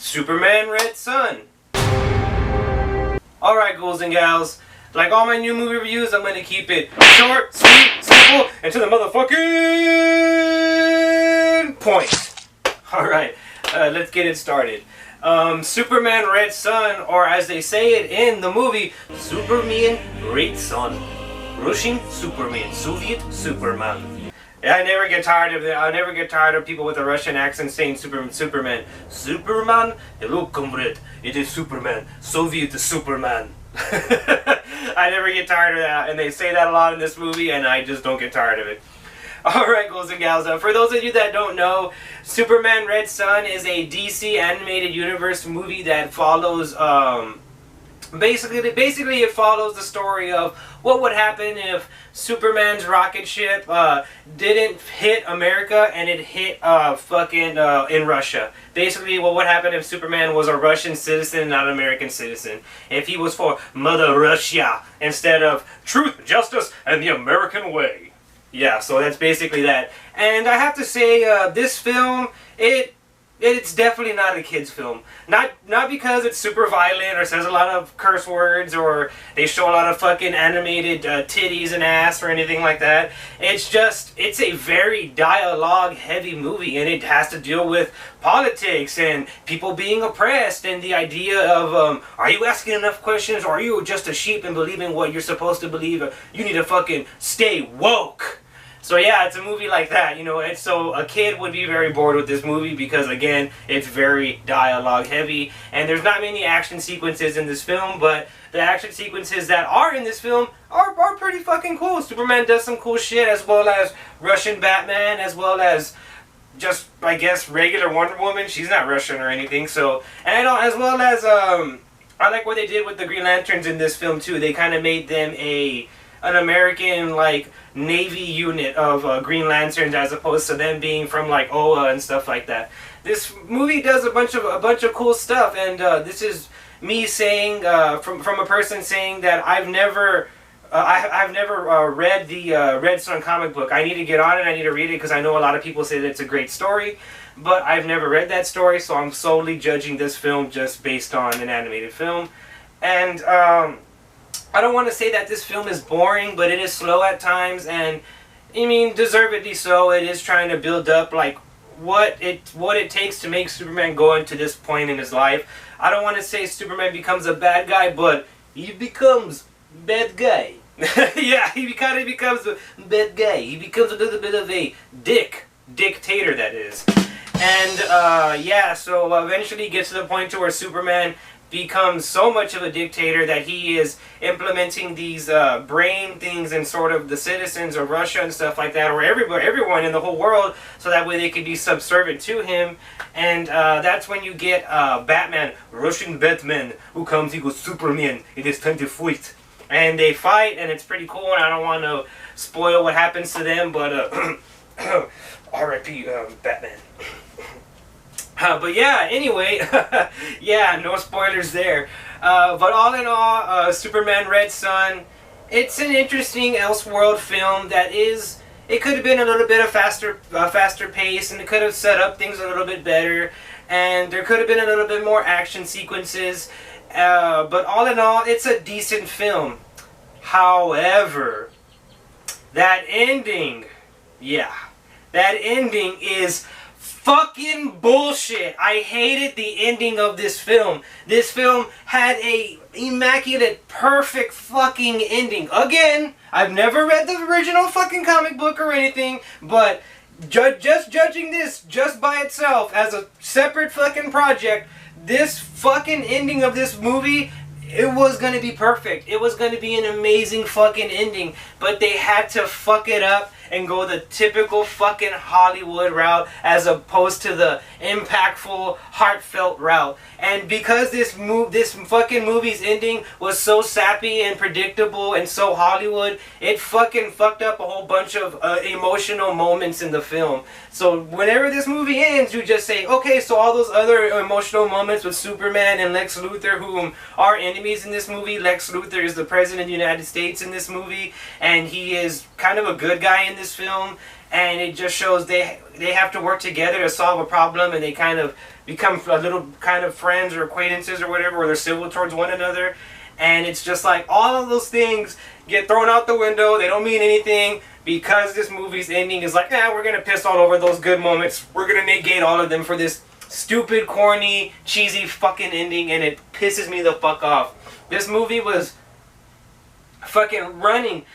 Superman Red Son. Alright, ghouls and gals, like all my new movie reviews, I'm going to keep it short, sweet, simple, and to the motherfucking point. Alright, let's get it started. Superman Red Son, or as they say it in the movie, Superman Red Son. Russian Superman, Soviet Superman. Yeah, I never get tired of it. I never get tired of people with a Russian accent saying Superman. Superman? Hello, comrade. It is Superman. Soviet Superman. I never get tired of that, and they say that a lot in this movie, and I just don't get tired of it. Alright, ghouls and gals, for those of you that don't know, Superman Red Son is a DC animated universe movie that follows, basically it follows the story of what would happen if Superman's rocket ship didn't hit America and it hit in Russia. Basically, what would happen if Superman was a Russian citizen, not an American citizen? If he was for Mother Russia instead of truth, justice, and the American way. Yeah, so that's basically that. And I have to say, this film, it's definitely not a kid's film. Not because it's super violent or says a lot of curse words or they show a lot of fucking animated titties and ass or anything like that. It's just, it's a very dialogue heavy movie, and it has to deal with politics and people being oppressed and the idea of, are you asking enough questions, or are you just a sheep and believing what you're supposed to believe? You need to fucking stay woke. So yeah, it's a movie like that, you know, and so a kid would be very bored with this movie because, again, it's very dialogue heavy, and there's not many action sequences in this film, but the action sequences that are in this film are pretty fucking cool. Superman does some cool shit, as well as Russian Batman, as well as just, I guess, regular Wonder Woman. She's not Russian or anything, so, and as well as, I like what they did with the Green Lanterns in this film, too. They kind of made them an American, like, Navy unit of Green Lanterns, as opposed to them being from, like, OA and stuff like that. This movie does a bunch of cool stuff, and this is me saying, from a person saying that I've never read the Red Son comic book. I need to get on it, I need to read it, because I know a lot of people say that it's a great story, but I've never read that story, so I'm solely judging this film just based on an animated film. And, I don't want to say that this film is boring, but it is slow at times, and I mean, deservedly so. It is trying to build up, like, what it takes to make Superman go into this point in his life. I don't want to say Superman becomes a bad guy, but he becomes bad guy. Yeah, he kind of becomes a bad guy. He becomes a little bit of a dictator, that is. And yeah, so eventually he gets to the point to where Superman becomes so much of a dictator that he is implementing these brain things in sort of the citizens of Russia and stuff like that, or everyone in the whole world, so that way they can be subservient to him. And that's when you get Batman, Russian Batman, who comes, he goes, Superman, it is time to fight. And they fight, and it's pretty cool, and I don't want to spoil what happens to them, but R.I.P. Batman. But yeah, anyway, yeah, no spoilers there. But all in all, Superman Red Son, it's an interesting Elseworld film that is, it could have been a little bit of faster pace, and it could have set up things a little bit better, and there could have been a little bit more action sequences, but all in all, it's a decent film. However, that ending, yeah, that ending is fucking bullshit. I hated the ending of this film. This film had a immaculate, perfect fucking ending. Again, I've never read the original fucking comic book or anything, but just judging this just by itself as a separate fucking project, this fucking ending of this movie, it was going to be perfect. It was going to be an amazing fucking ending, but they had to fuck it up and go the typical fucking Hollywood route as opposed to the impactful, heartfelt route. And because this fucking movie's ending was so sappy and predictable and so Hollywood, it fucking fucked up a whole bunch of emotional moments in the film. So whenever this movie ends, you just say, okay, so all those other emotional moments with Superman and Lex Luthor, whom are enemies in this movie. Lex Luthor is the President of the United States in this movie, and he is kind of a good guy in this film. and it just shows they have to work together to solve a problem, and they kind of become a little kind of friends or acquaintances or whatever, or they're civil towards one another. And it's just like all of those things get thrown out the window. They don't mean anything because this movie's ending is like, we're gonna piss all over those good moments. We're gonna negate all of them for this stupid, corny, cheesy fucking ending, and it pisses me the fuck off. This movie was fucking running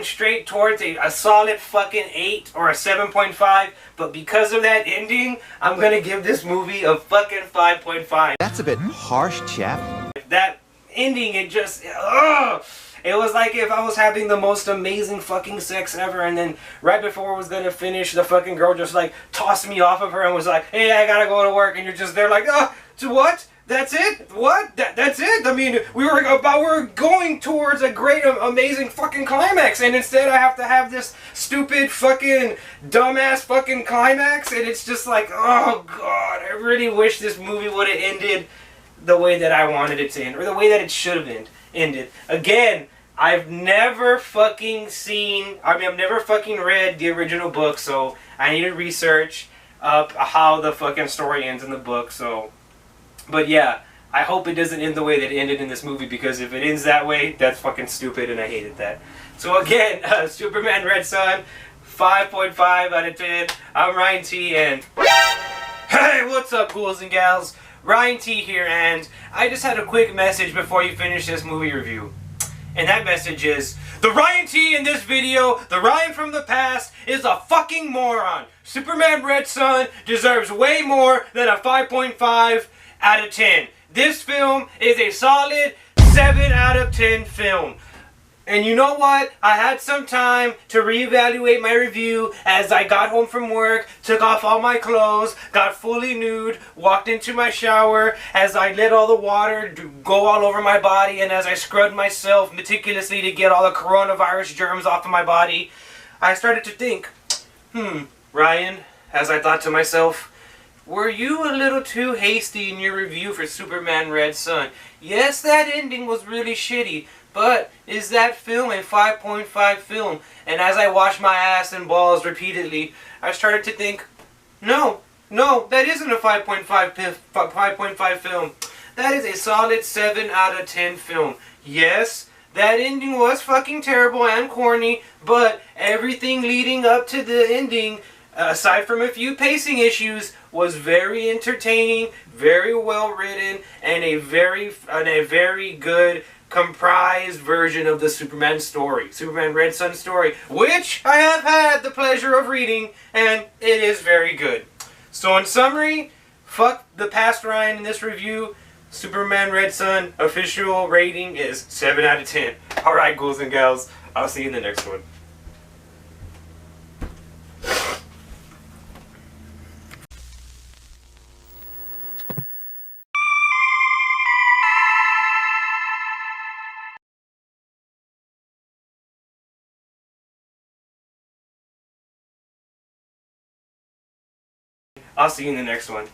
straight towards a solid fucking 8 or a 7.5, but because of that ending, I'm gonna give this movie a fucking 5.5. That's a bit harsh, chap. That ending, it just, it was like if I was having the most amazing fucking sex ever, and then right before I was gonna finish, the fucking girl just like tossed me off of her and was like, hey, I gotta go to work, and you're just there like, to what? That's it? What? That's it? I mean, we were going towards a great, amazing fucking climax, and instead I have to have this stupid fucking dumbass fucking climax, and it's just like, oh god, I really wish this movie would have ended the way that I wanted it to end, or the way that it should have ended. Again, I've never fucking I've never fucking read the original book, so I need to research up how the fucking story ends in the book, so. But yeah, I hope it doesn't end the way that it ended in this movie, because if it ends that way, that's fucking stupid, and I hated that. So again, Superman Red Son, 5.5 out of 10. I'm Ryan.T, and hey, what's up, ghouls and gals? Ryan.T here, and I just had a quick message before you finish this movie review. And that message is, the Ryan.T in this video, the Ryan from the past, is a fucking moron. Superman Red Son deserves way more than a 5.5 out of 10. This film is a solid 7 out of 10 film. And you know what? I had some time to reevaluate my review as I got home from work, took off all my clothes, got fully nude, walked into my shower, as I let all the water go all over my body, and as I scrubbed myself meticulously to get all the coronavirus germs off of my body, I started to think, Ryan, as I thought to myself, were you a little too hasty in your review for Superman Red Son? Yes, that ending was really shitty, but is that film a 5.5 film? And as I washed my ass and balls repeatedly, I started to think, no, that isn't a 5.5 film. That is a solid 7 out of 10 film. Yes, that ending was fucking terrible and corny, but everything leading up to the ending, aside from a few pacing issues, was very entertaining, very well written, and a very good comprised version of the Superman story, Superman Red Son story, which I have had the pleasure of reading, and it is very good. So in summary, fuck the past Ryan in this review. Superman Red Son official rating is 7 out of 10. Alright, ghouls and gals, I'll see you in the next one. I'll see you in the next one.